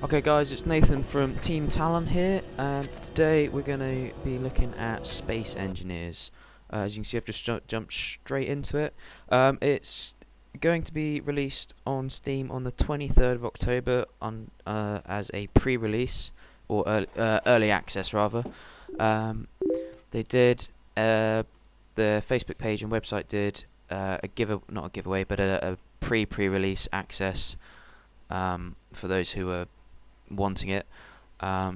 Okay guys, it's Nathan from Team Talon here, and today we're going to be looking at Space Engineers. As you can see, I've just jumped straight into it. It's going to be released on Steam on the 23rd of October as a pre-release, or early access rather. They did, the Facebook page and website did not a giveaway, but a pre-release access for those who were wanting it.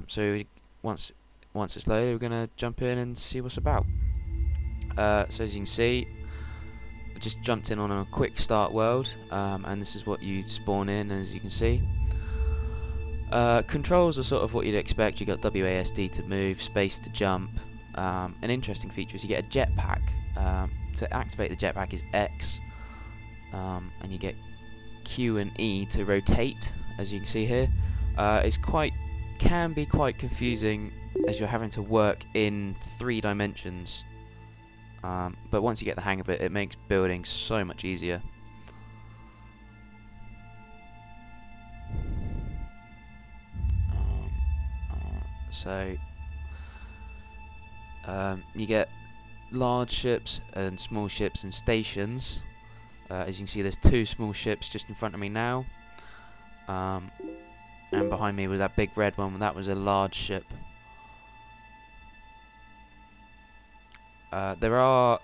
So once it's loaded, we're gonna jump in and see what's about. So as you can see, I just jumped in on a quick start world, and this is what you spawn in. As you can see, controls are sort of what you'd expect. You got WASD to move, space to jump. An interesting feature is you get a jetpack. To activate the jetpack is X, and you get Q and E to rotate, as you can see here. Can be quite confusing as you're having to work in 3 dimensions, but once you get the hang of it, it makes building so much easier. You get large ships and small ships and stations. As you can see, there's 2 small ships just in front of me now. And behind me was that big red one. That was a large ship. There are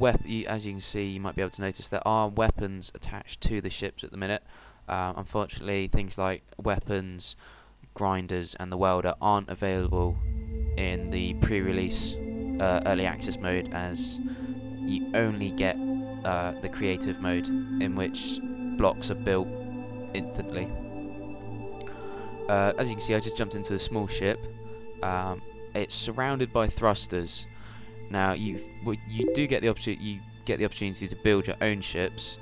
as you can see, you might be able to notice there are weapons attached to the ships at the minute. Unfortunately, things like weapons, grinders, and the welder aren't available in the pre-release early access mode, as you only get the creative mode, in which blocks are built instantly. As you can see, I just jumped into a small ship. It's surrounded by thrusters. Now you do get the opportunity to build your own ships,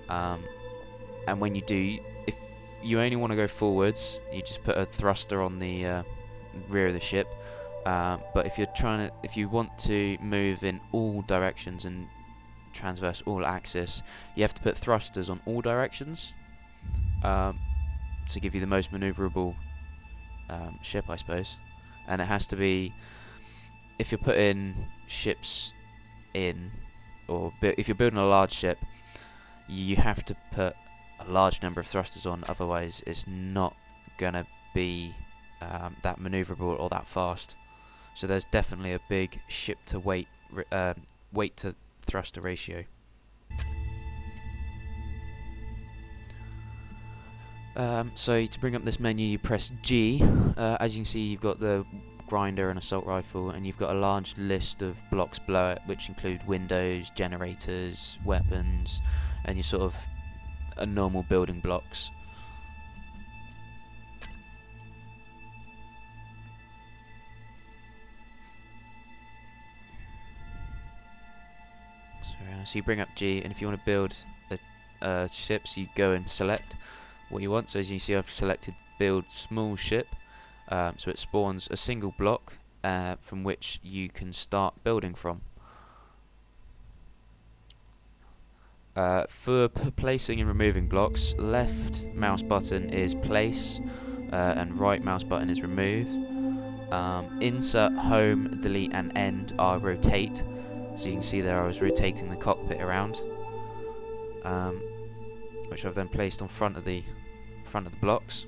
and when you do, if you only want to go forwards, you just put a thruster on the rear of the ship. But if you want to move in all directions and transverse all axis, you have to put thrusters on all directions. To give you the most maneuverable ship, I suppose. And it has to be, if you're putting ships in, or if you're building a large ship, you have to put a large number of thrusters on, otherwise it's not gonna be that maneuverable or that fast. So there's definitely a big ship to weight to thruster ratio. So to bring up this menu, you press G. As you can see, you've got the grinder and assault rifle, and you've got a large list of blocks below it, which include windows, generators, weapons, and your sort of normal building blocks. So you bring up G, and if you want to build ships, you go and select what you want. So as you see, I've selected build small ship, so it spawns a single block from which you can start building from. For placing and removing blocks, left mouse button is place, and right mouse button is remove. Insert, home, delete, and end are rotate. So you can see there I was rotating the cockpit around, which I've then placed on front of the blocks.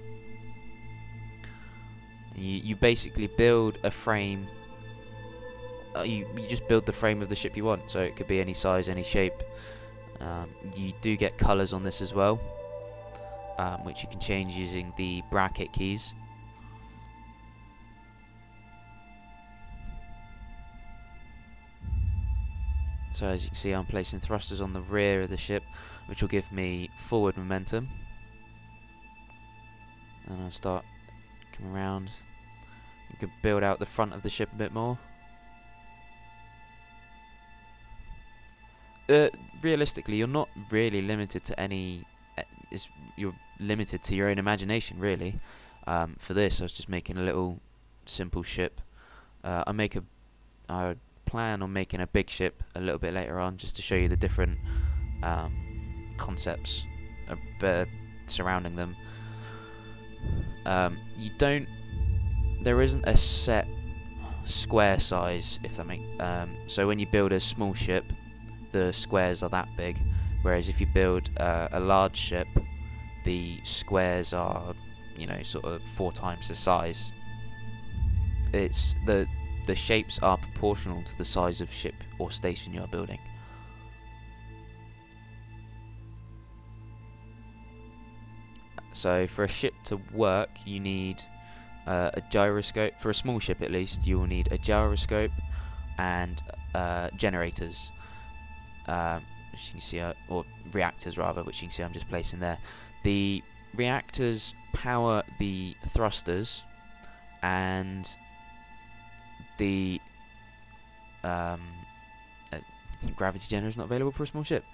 You basically build a frame. You just build the frame of the ship you want, so it could be any size, any shape. You do get colours on this as well, which you can change using the bracket keys. So as you can see, I'm placing thrusters on the rear of the ship, which will give me forward momentum. And I'll start coming around. You can build out the front of the ship a bit more. Realistically, you're not really limited to any. You're limited to your own imagination, really. For this, I was just making a little simple ship. I plan on making a big ship a little bit later on, just to show you the different concepts surrounding them. You don't. There isn't a set square size, if that makes. So when you build a small ship, the squares are that big, whereas if you build a large ship, the squares are, sort of 4 times the size. It's the shapes are proportional to the size of ship or station you are building. So for a ship to work, you need a gyroscope. For a small ship, at least, you will need a gyroscope and generators, which you can see, or reactors rather, which you can see I'm just placing there. The reactors power the thrusters, and the gravity generator is not available for a small ship.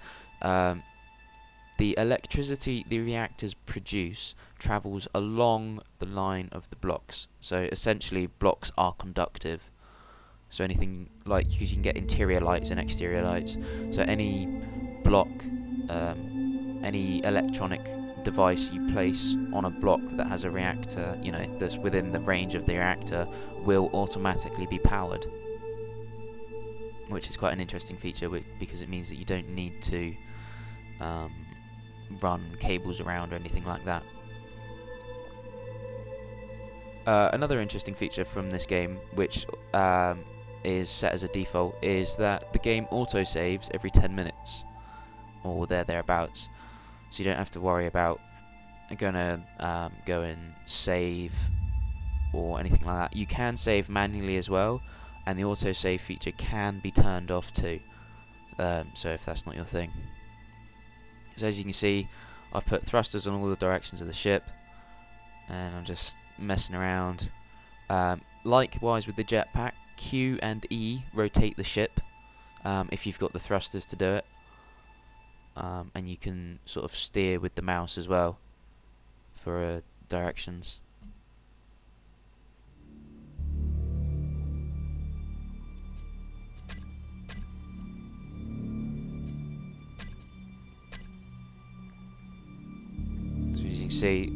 The electricity the reactors produce travels along the line of the blocks. So essentially, blocks are conductive. So anything like, because you can get interior lights and exterior lights. So any block, any electronic device you place on a block that has a reactor, that's within the range of the reactor, will automatically be powered. Which is quite an interesting feature, because it means that you don't need to run cables around or anything like that. Another interesting feature from this game, which is set as a default, is that the game auto-saves every 10 minutes, or thereabouts. So you don't have to worry about gonna go and save or anything like that. You can save manually as well, and the auto-save feature can be turned off too. So if that's not your thing. So as you can see, I've put thrusters on all the directions of the ship, and I'm just messing around. Likewise with the jetpack, Q and E rotate the ship if you've got the thrusters to do it, and you can sort of steer with the mouse as well for directions. See,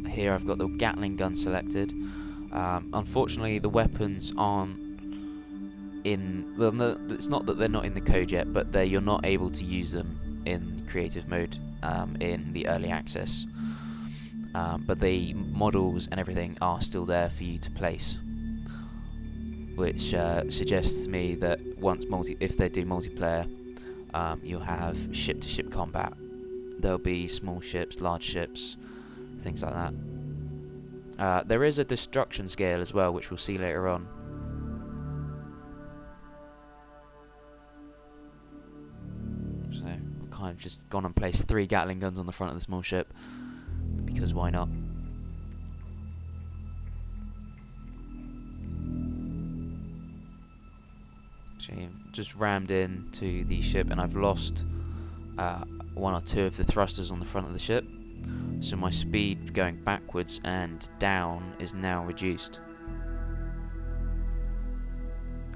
here I've got the Gatling gun selected. Unfortunately, the weapons aren't in. Well, no, it's not that they're not in the code yet, but you're not able to use them in creative mode in the early access. But the models and everything are still there for you to place, which suggests to me that if they do multiplayer, you'll have ship-to-ship combat. There'll be small ships, large ships, things like that. There is a destruction scale as well, which we'll see later on. So I've kind of just gone and placed 3 Gatling guns on the front of the small ship, because why not? So I've just rammed into the ship, and I've lost 1 or 2 of the thrusters on the front of the ship, so my speed going backwards and down is now reduced.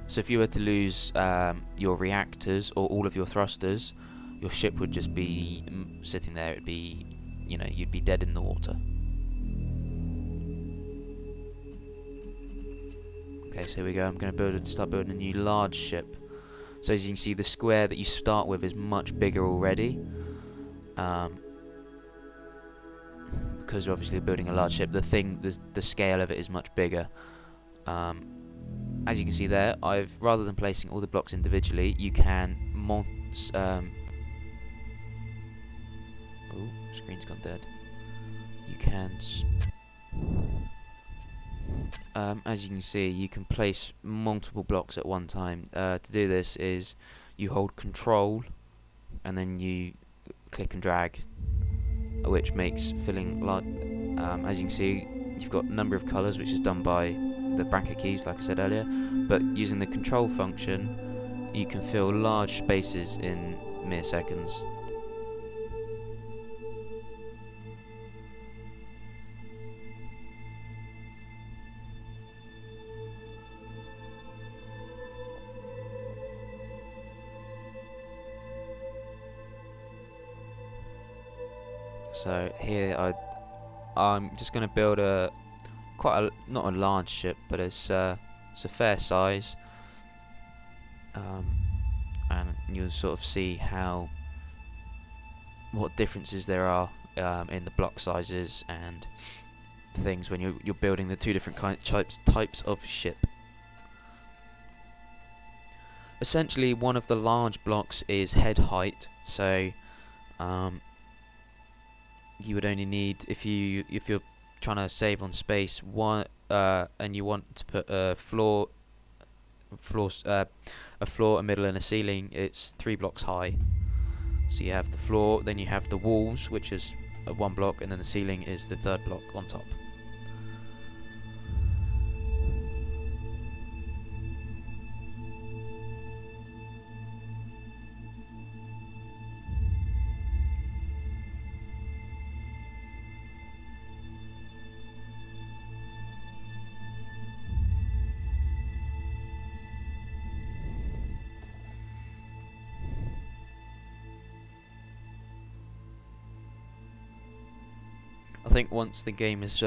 So if you were to lose your reactors or all of your thrusters, your ship would just be sitting there. It'd be, you'd be dead in the water. Okay, so here we go. I'm going to start building a new large ship. So as you can see, the square that you start with is much bigger already. Because obviously building a large ship, the scale of it is much bigger. As you can see there, rather than placing all the blocks individually, you can oh, screen's gone dead. You can, as you can see, you can place multiple blocks at one time. To do this is you hold Control, and then you click and drag, which makes filling large. As you can see, you've got a number of colours, which is done by the bracket keys, like I said earlier. But using the control function, you can fill large spaces in mere seconds. So here I'm just going to build not a large ship, but it's a fair size, and you'll sort of see what differences there are in the block sizes and things when you're building the two different types of ship. Essentially, one of the large blocks is head height, so you would only need, if you're trying to save on space, and you want to put a floor, a middle, and a ceiling. It's 3 blocks high. So you have the floor, then you have the walls, which is 1 block, and then the ceiling is the 3rd block on top. I think once the game is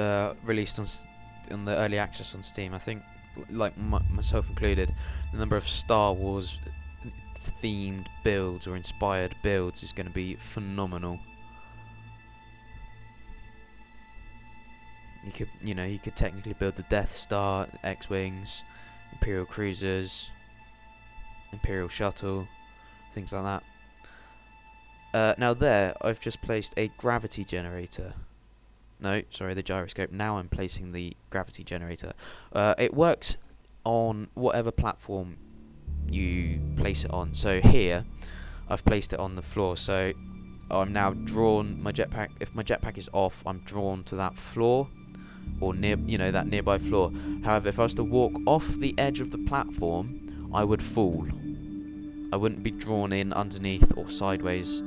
released on the early access on Steam, I think, like myself included, the number of Star Wars themed builds or inspired builds is going to be phenomenal. You could technically build the Death Star, X-wings, Imperial cruisers, Imperial shuttle, things like that. Now there, I've just placed a gravity generator. No, sorry, the gyroscope. Now I'm placing the gravity generator. It works on whatever platform you place it on. So here, I've placed it on the floor. So I'm now drawn my jetpack. If my jetpack is off, I'm drawn to that floor, or that nearby floor. However, if I was to walk off the edge of the platform, I would fall. I wouldn't be drawn in underneath or sideways.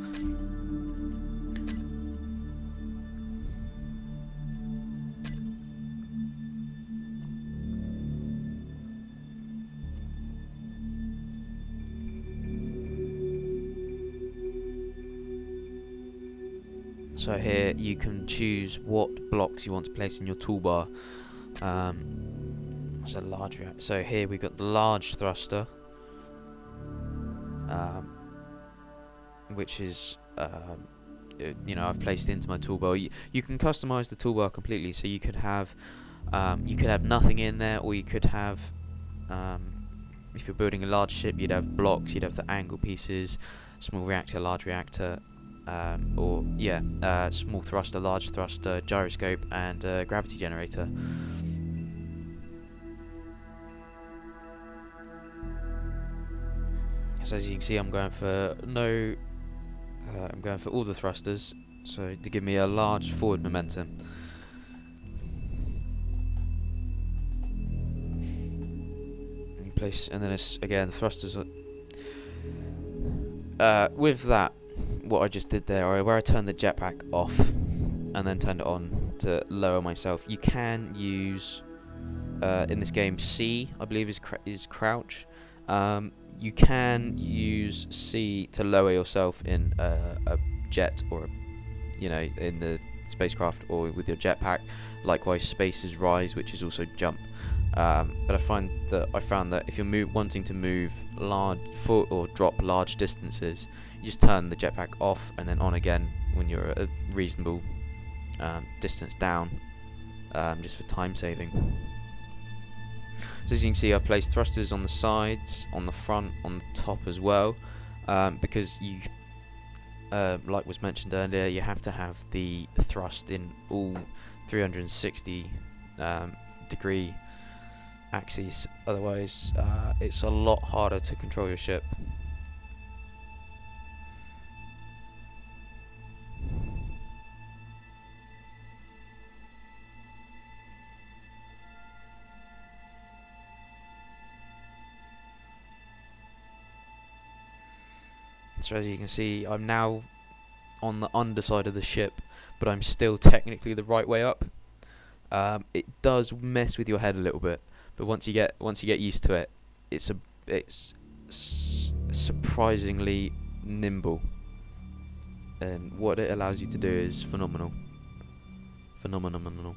So here you can choose what blocks you want to place in your toolbar. There's a large reactor. So here we've got the large thruster, which is I've placed into my toolbar. You can customize the toolbar completely, so you could have nothing in there, or you could have, if you're building a large ship, you'd have blocks, you'd have the angle pieces, small reactor, large reactor, small thruster, large thruster, gyroscope, and gravity generator. So as you can see, I'm going for all the thrusters, so to give me a large forward momentum. And then it's again the thrusters are with that. What I just did there, where I turned the jetpack off and then turned it on to lower myself. You can use in this game C, I believe is crouch. You can use C to lower yourself in a jet, or in the spacecraft, or with your jetpack. Likewise, space is rise, which is also jump. But I found that if you're wanting to move large or drop large distances, you just turn the jetpack off and then on again when you're at a reasonable distance down, just for time saving. So as you can see, I've placed thrusters on the sides, on the front, on the top as well, because like was mentioned earlier, you have to have the thrust in all 360 degree axes, otherwise it's a lot harder to control your ship. So as you can see, I'm now on the underside of the ship, but I'm still technically the right way up. It does mess with your head a little bit, but once you get used to it, it's surprisingly nimble, and what it allows you to do is phenomenal. Phenomenal.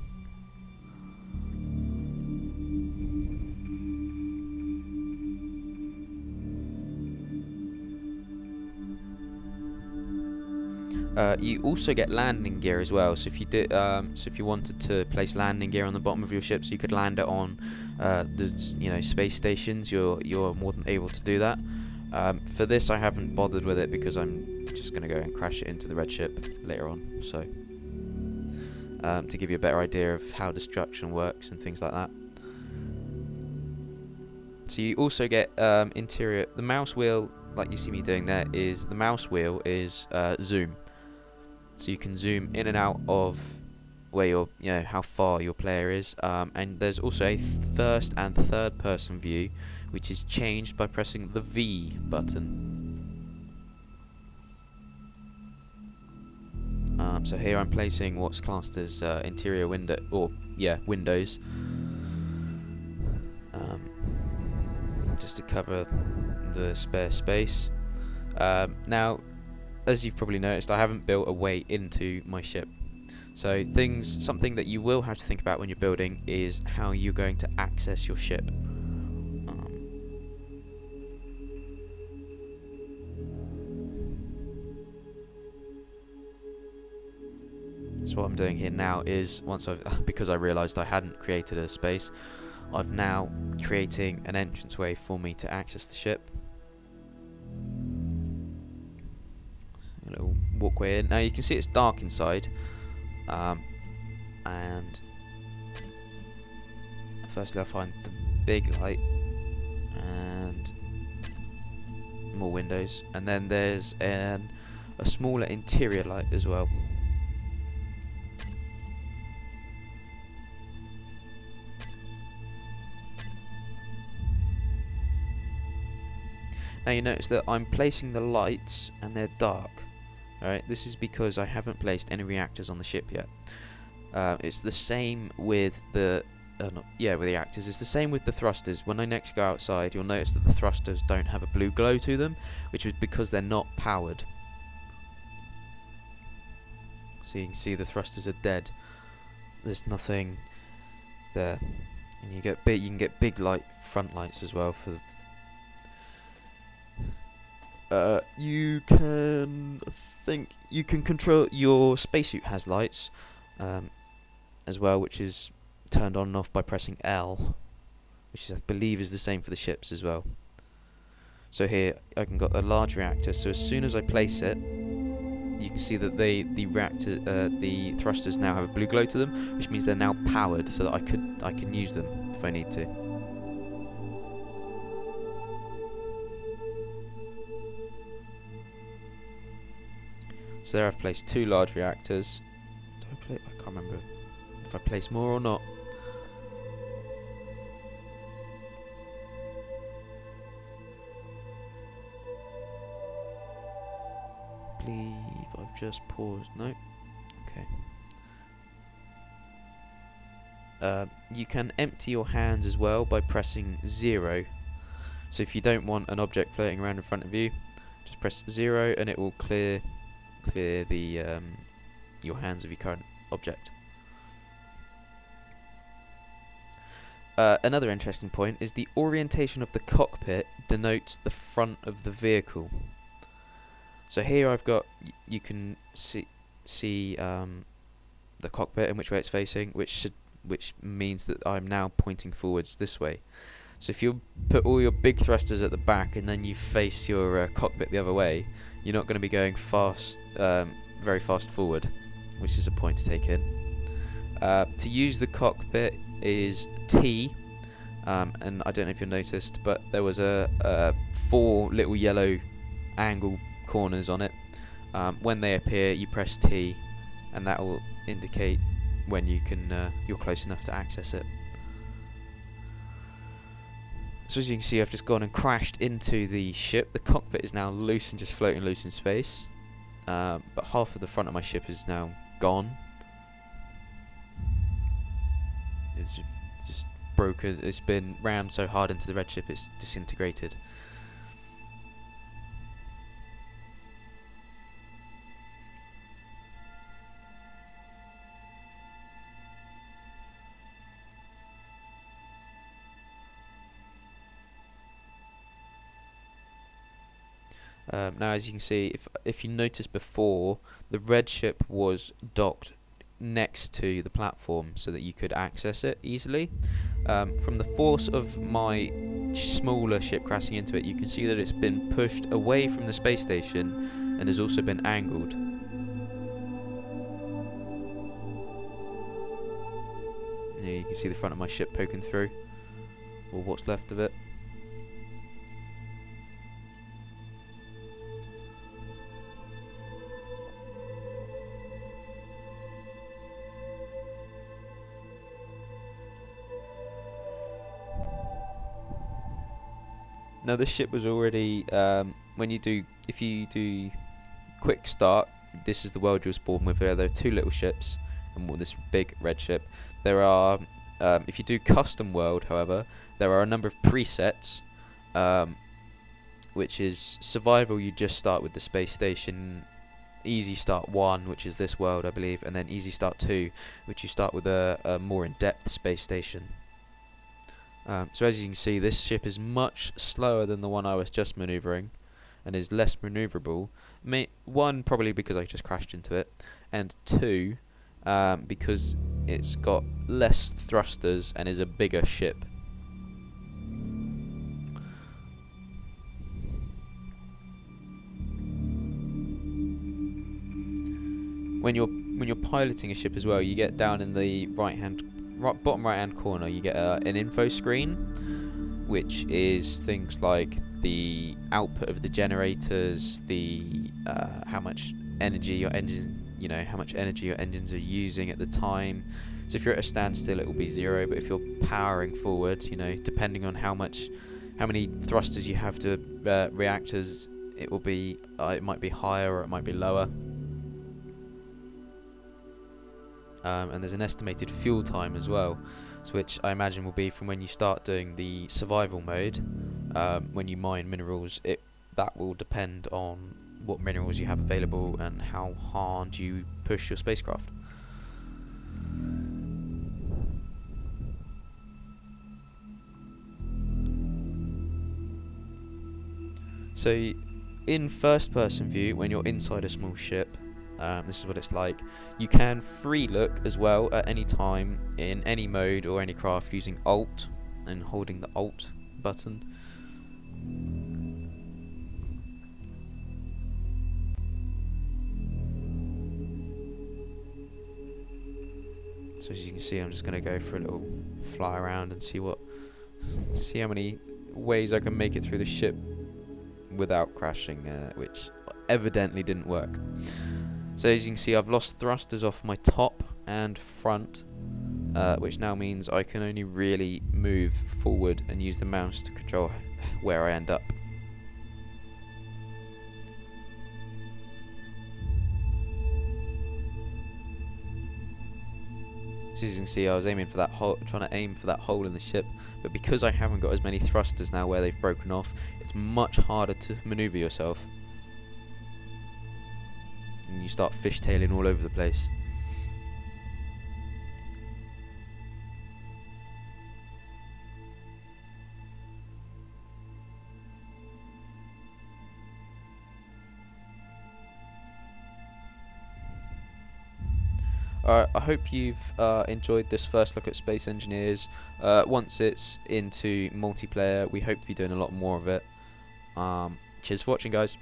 You also get landing gear as well. So if you did, so if you wanted to place landing gear on the bottom of your ship, so you could land it on the space stations, you're more than able to do that. For this, I haven't bothered with it because I'm just going to go and crash it into the red ship later on. So to give you a better idea of how destruction works and things like that. So you also get interior. The mouse wheel, like you see me doing there, is the mouse wheel is zoom. So you can zoom in and out of where how far your player is, and there's also a first and third person view, which is changed by pressing the V button. So here I'm placing what's classed as interior windows, just to cover the spare space. Now, as you've probably noticed, I haven't built a way into my ship. So something that you will have to think about when you're building is how you're going to access your ship. So what I'm doing here now is, because I realised I hadn't created a space, I've now creating an entranceway for me to access the ship. A little walkway in. Now you can see it's dark inside, and firstly I'll find the big light and more windows, and then there's a smaller interior light as well. Now you notice that I'm placing the lights and they're dark. Alright, this is because I haven't placed any reactors on the ship yet. It's the same with the with the reactors. It's the same with the thrusters. When I next go outside, you'll notice that the thrusters don't have a blue glow to them, which is because they're not powered. So you can see the thrusters are dead. There's nothing there, and you can get big front lights as well for the you can control your spacesuit has lights as well, which is turned on and off by pressing L, which I believe is the same for the ships as well. So here I can got a large reactor, so as soon as I place it, you can see that the thrusters now have a blue glow to them, which means they're now powered, so that I can use them if I need to. So there I've placed 2 large reactors. I can't remember if I placed more or not. I believe I've just paused. No? Okay. You can empty your hands as well by pressing 0. So if you don't want an object floating around in front of you, just press 0 and it will clear the your hands of your current object. Another interesting point is the orientation of the cockpit denotes the front of the vehicle. So here I've got, you can see the cockpit and which way it's facing, which means that I'm now pointing forwards this way. So if you put all your big thrusters at the back and then you face your cockpit the other way, you're not going to be going very fast forward, which is a point to take in. To use the cockpit is T, and I don't know if you noticed, but there was 4 little yellow angle corners on it. When they appear, you press T, and that will indicate when you're close enough to access it. So as you can see, I've just gone and crashed into the ship. The cockpit is now loose and just floating loose in space, but half of the front of my ship is now gone. It's just broken. It's been rammed so hard into the red ship it's disintegrated. Now, as you can see, if you notice before, the red ship was docked next to the platform so that you could access it easily. From the force of my smaller ship crashing into it, you can see that it's been pushed away from the space station and has also been angled. Here you can see the front of my ship poking through, or what's left of it. Now this ship was already, if you do quick start, this is the world you'll spawn with. There are two little ships and this big red ship. There are, if you do custom world, however, there are a number of presets, which is survival. You just start with the space station. Easy start 1, which is this world, I believe, and then easy start 2, which you start with a more in-depth space station. So as you can see, this ship is much slower than the one I was just manoeuvring, and is less manoeuvrable. One, probably because I just crashed into it, and two, because it's got less thrusters and is a bigger ship. When you're piloting a ship as well, you get down in the bottom right hand corner, you get an info screen, which is things like the output of the generators, the how much energy your engines are using at the time. So if you're at a standstill, it will be 0, but if you're powering forward, depending on how many thrusters you have to reactors, it will be it might be higher or it might be lower. And there's an estimated fuel time as well, which I imagine will be from when you start doing the survival mode. When you mine minerals, that will depend on what minerals you have available and how hard you push your spacecraft. So in first person view, when you're inside a small ship, this is what it's like. You can free look as well at any time in any mode or any craft using Alt and holding the Alt button. So as you can see, I'm just going to go for a little fly around and see how many ways I can make it through the ship without crashing, which evidently didn't work. So as you can see, I've lost thrusters off my top and front, which now means I can only really move forward and use the mouse to control where I end up. So as you can see, I was aiming for that hole, trying to aim for that hole in the ship, but because I haven't got as many thrusters now where they've broken off, it's much harder to maneuver yourself. And you start fishtailing all over the place. Alright, I hope you've enjoyed this first look at Space Engineers. Once it's into multiplayer, we hope to be doing a lot more of it. Cheers for watching, guys.